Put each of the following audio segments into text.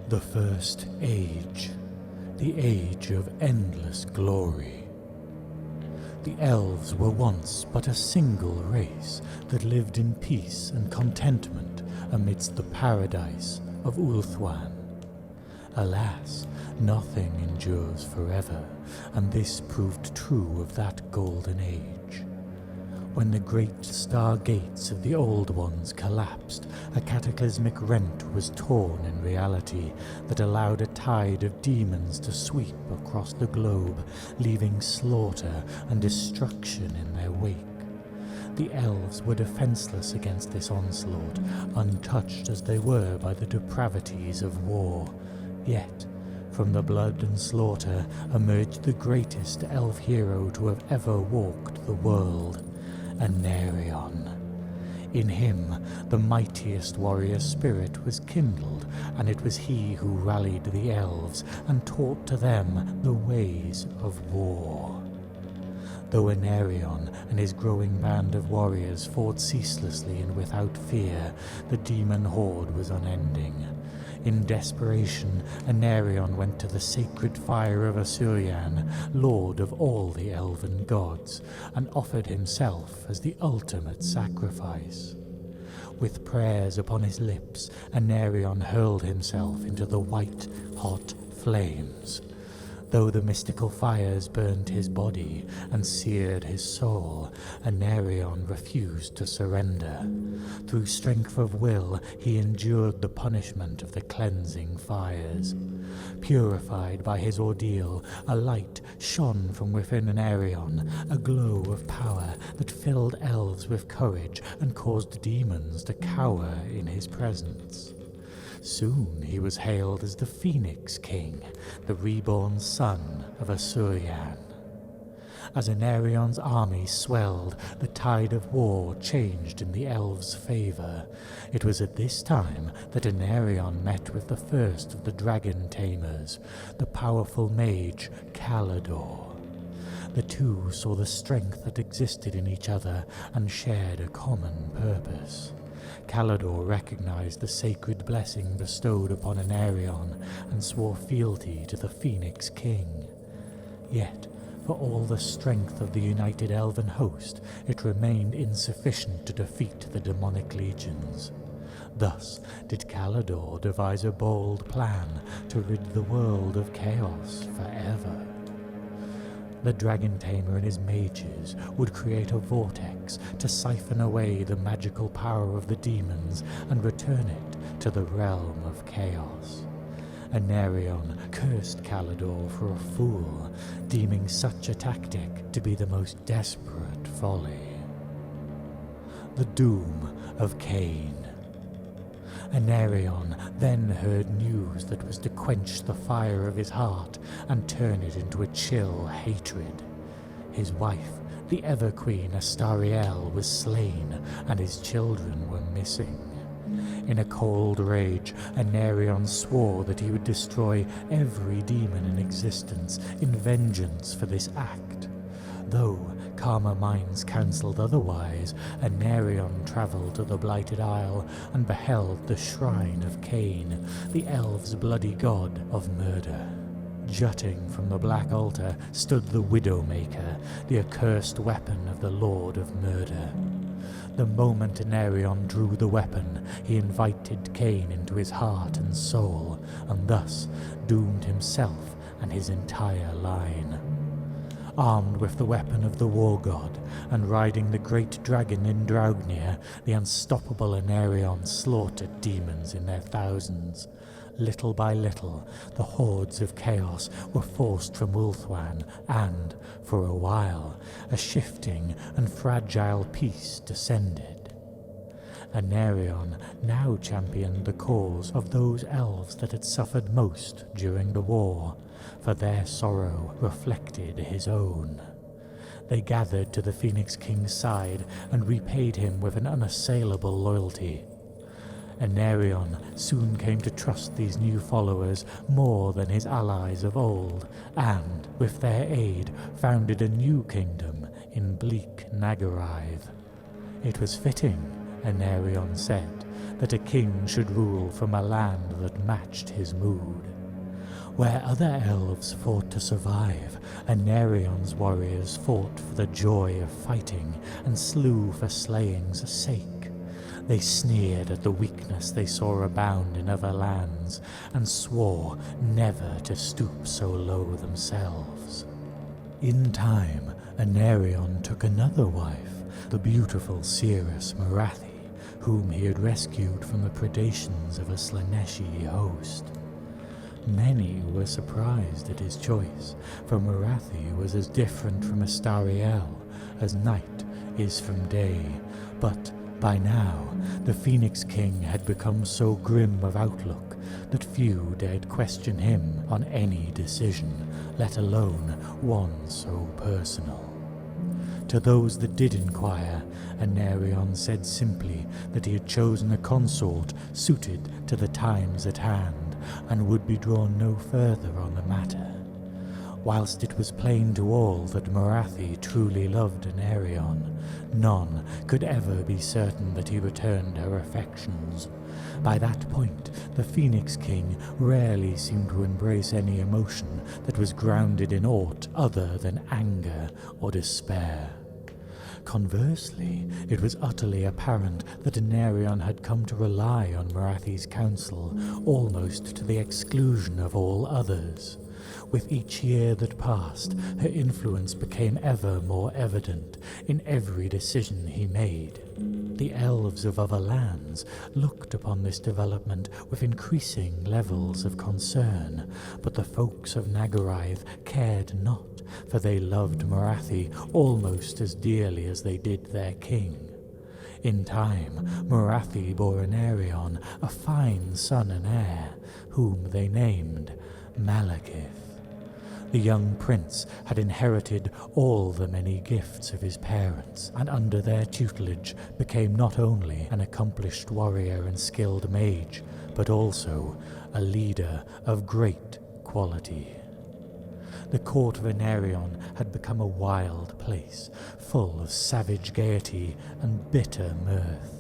The First Age, the age of endless glory. The elves were once but a single race that lived in peace and contentment amidst the paradise of Ulthuan. Alas, nothing endures forever, and this proved true of that golden age. When the great star gates of the Old Ones collapsed, a cataclysmic rent was torn in reality that allowed a tide of demons to sweep across the globe, leaving slaughter and destruction in their wake. The elves were defenseless against this onslaught, untouched as they were by the depravities of war. Yet, from the blood and slaughter emerged the greatest elf hero to have ever walked the world, Aenarion. In him, the mightiest warrior spirit was kindled, and it was he who rallied the elves and taught to them the ways of war. Though Aenarion and his growing band of warriors fought ceaselessly and without fear, the demon horde was unending. In desperation, Aenarion went to the sacred fire of Aenarion, lord of all the elven gods, and offered himself as the ultimate sacrifice. With prayers upon his lips, Aenarion hurled himself into the white, hot flames. Though the mystical fires burned his body and seared his soul, Aenarion refused to surrender. Through strength of will, he endured the punishment of the cleansing fires. Purified by his ordeal, a light shone from within Aenarion, a glow of power that filled elves with courage and caused demons to cower in his presence. Soon he was hailed as the Phoenix King, the reborn son of Aenarion. As Aenarion's army swelled, the tide of war changed in the elves' favor. It was at this time that Aenarion met with the first of the dragon tamers, the powerful mage Kallador. The two saw the strength that existed in each other and shared a common purpose. Kallador recognized the sacred blessing bestowed upon Aenarion and swore fealty to the Phoenix King. Yet, for all the strength of the united elven host, it remained insufficient to defeat the demonic legions. Thus did Kallador devise a bold plan to rid the world of chaos forever. The dragon tamer and his mages would create a vortex to siphon away the magical power of the demons and return it to the realm of chaos. Aenarion cursed Kallador for a fool, deeming such a tactic to be the most desperate folly. The doom of Khaine. Aenarion then heard news that was to quench the fire of his heart and turn it into a chill hatred. His wife, the Ever-Queen Astariel, was slain, and his children were missing. In a cold rage, Aenarion swore that he would destroy every demon in existence in vengeance for this act. Though calmer minds counselled otherwise, Aenarion travelled to the Blighted Isle and beheld the shrine of Khaine, the elves' bloody god of murder. Jutting from the black altar stood the Widowmaker, the accursed weapon of the Lord of Murder. The moment Aenarion drew the weapon, he invited Khaine into his heart and soul, and thus doomed himself and his entire line. Armed with the weapon of the war god, and riding the great dragon in Draugr, the unstoppable Aenarion slaughtered demons in their thousands. Little by little, the hordes of chaos were forced from Ulthuan, and, for a while, a shifting and fragile peace descended. Aenarion now championed the cause of those elves that had suffered most during the war, for their sorrow reflected his own. They gathered to the Phoenix King's side and repaid him with an unassailable loyalty. Aenarion soon came to trust these new followers more than his allies of old, and, with their aid, founded a new kingdom in bleak Nagarythe. It was fitting Aenarion said that a king should rule from a land that matched his mood. Where other elves fought to survive, Aenarion's warriors fought for the joy of fighting and slew for slaying's sake. They sneered at the weakness they saw abound in other lands, and swore never to stoop so low themselves. In time, Aenarion took another wife, the beautiful seeress Nagarythe, whom he had rescued from the predations of a Slaaneshi host. Many were surprised at his choice, for Nagarythe was as different from Astariel as night is from day, but by now the Phoenix King had become so grim of outlook that few dared question him on any decision, let alone one so personal. To those that did inquire, Aenarion said simply that he had chosen a consort suited to the times at hand, and would be drawn no further on the matter. Whilst it was plain to all that Nagarythe truly loved Aenarion, none could ever be certain that he returned her affections. By that point, the Phoenix King rarely seemed to embrace any emotion that was grounded in aught other than anger or despair. Conversely, it was utterly apparent that Aenarion had come to rely on Nagarythe's counsel almost to the exclusion of all others. With each year that passed, her influence became ever more evident in every decision he made. The elves of other lands looked upon this development with increasing levels of concern, but the folks of Nagarythe cared not, for they loved Nagarythe almost as dearly as they did their king. In time, Nagarythe bore Aenarion a fine son and heir, whom they named Malekith. The young prince had inherited all the many gifts of his parents, and under their tutelage became not only an accomplished warrior and skilled mage, but also a leader of great quality. The court of Aenarion had become a wild place, full of savage gaiety and bitter mirth.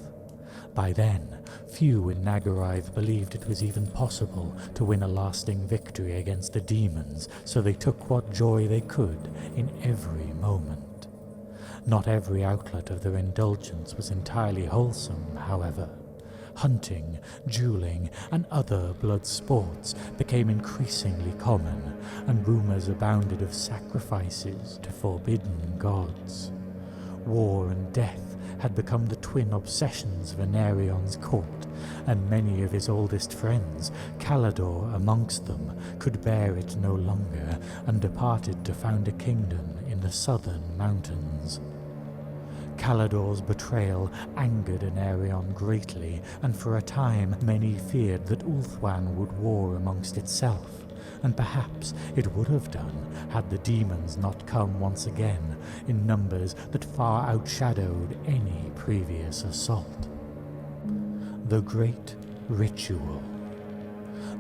By then, few in Nagarythe believed it was even possible to win a lasting victory against the demons, so they took what joy they could in every moment. Not every outlet of their indulgence was entirely wholesome, however. Hunting, dueling, and other blood sports became increasingly common, and rumors abounded of sacrifices to forbidden gods. War and death had become the twin obsessions of Aenarion's court, and many of his oldest friends, Calador amongst them, could bear it no longer, and departed to found a kingdom in the southern mountains. Calador's betrayal angered Aenarion greatly, and for a time many feared that Ulthuan would war amongst itself, and perhaps it would have done had the demons not come once again in numbers that far outshadowed any previous assault. The Great Ritual.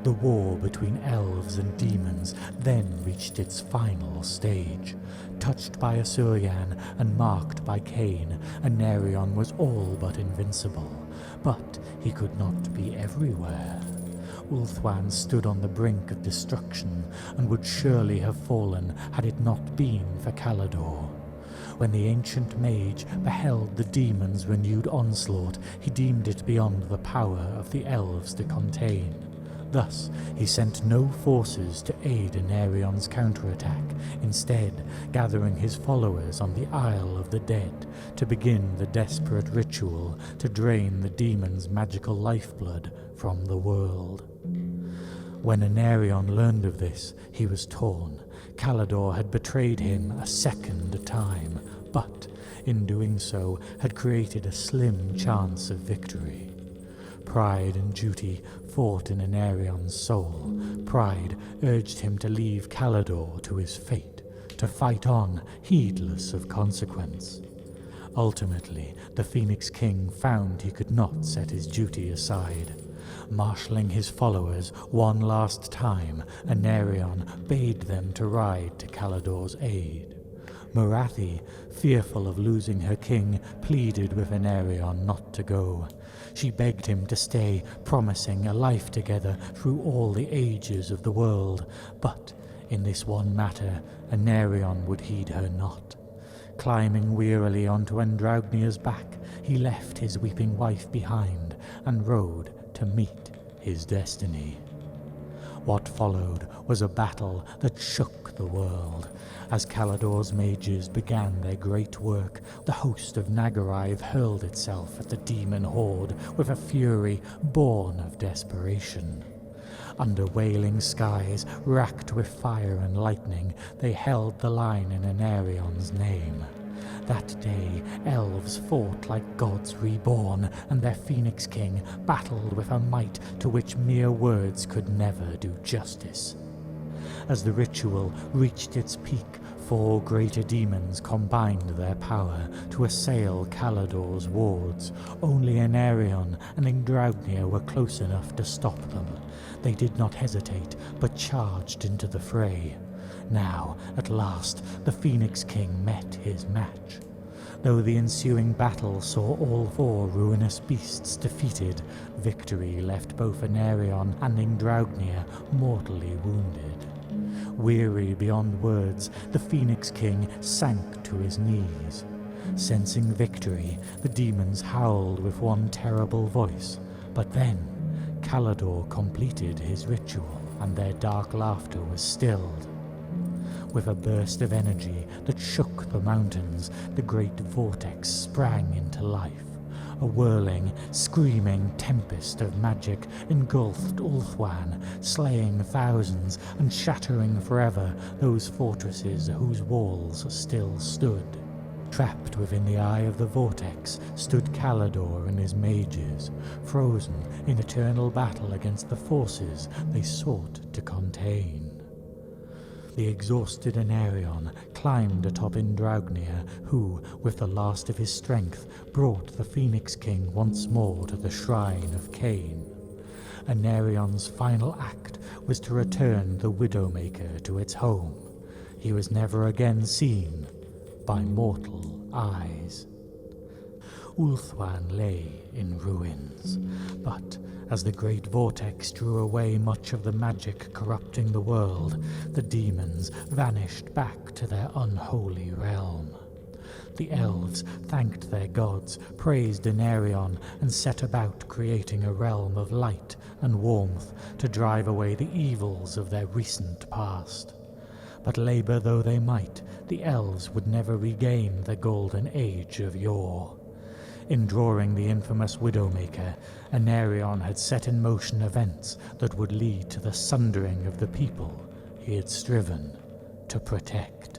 The war between elves and demons then reached its final stage. Touched by Aenarion and marked by Khaine, Aenarion was all but invincible, but he could not be everywhere. Ulthuan stood on the brink of destruction, and would surely have fallen had it not been for Calador. When the ancient mage beheld the demons' renewed onslaught, he deemed it beyond the power of the elves to contain. Thus, he sent no forces to aid Aenarion's counterattack, instead gathering his followers on the Isle of the Dead to begin the desperate ritual to drain the demons' magical lifeblood from the world. When Aenarion learned of this, he was torn. Calador had betrayed him a second time, but, in doing so, had created a slim chance of victory. Pride and duty fought in Aenarion's soul. Pride urged him to leave Calador to his fate, to fight on, heedless of consequence. Ultimately, the Phoenix King found he could not set his duty aside. Marshalling his followers one last time, Aenarion bade them to ride to Calador's aid. Nagarythe, fearful of losing her king, pleaded with Aenarion not to go. She begged him to stay, promising a life together through all the ages of the world. But in this one matter, Aenarion would heed her not. Climbing wearily onto Andraugnia's back, he left his weeping wife behind and rode to meet his destiny. What followed was a battle that shook the world. As Calador's mages began their great work, the host of Nagarythe hurled itself at the demon horde with a fury born of desperation. Under wailing skies, racked with fire and lightning, they held the line in Aenarion's name. That day, elves fought like gods reborn, and their Phoenix King battled with a might to which mere words could never do justice. As the ritual reached its peak, 4 greater demons combined their power to assail Calador's wards. Only Aenarion and Andraugnia were close enough to stop them. They did not hesitate, but charged into the fray. Now, at last, the Phoenix King met his match. Though the ensuing battle saw all 4 ruinous beasts defeated, victory left both Aenarion and Andraugnia mortally wounded. Weary beyond words, the Phoenix King sank to his knees. Sensing victory, the demons howled with one terrible voice, but then Calador completed his ritual, and their dark laughter was stilled. With a burst of energy that shook the mountains, the great vortex sprang into life. A whirling, screaming tempest of magic engulfed Ulthuan, slaying thousands and shattering forever those fortresses whose walls still stood. Trapped within the eye of the vortex stood Calador and his mages, frozen in eternal battle against the forces they sought to contain. The exhausted Aenarion climbed atop Andraugnia, who, with the last of his strength, brought the Phoenix King once more to the shrine of Khaine. Aenarion's final act was to return the Widowmaker to its home. He was never again seen by mortal eyes. Ulthuan lay in ruins, but as the great vortex drew away much of the magic corrupting the world, the demons vanished back to their unholy realm. The elves thanked their gods, praised Aenarion, and set about creating a realm of light and warmth to drive away the evils of their recent past. But labor though they might, the elves would never regain the golden age of yore. In drawing the infamous Widowmaker, Aenarion had set in motion events that would lead to the sundering of the people he had striven to protect.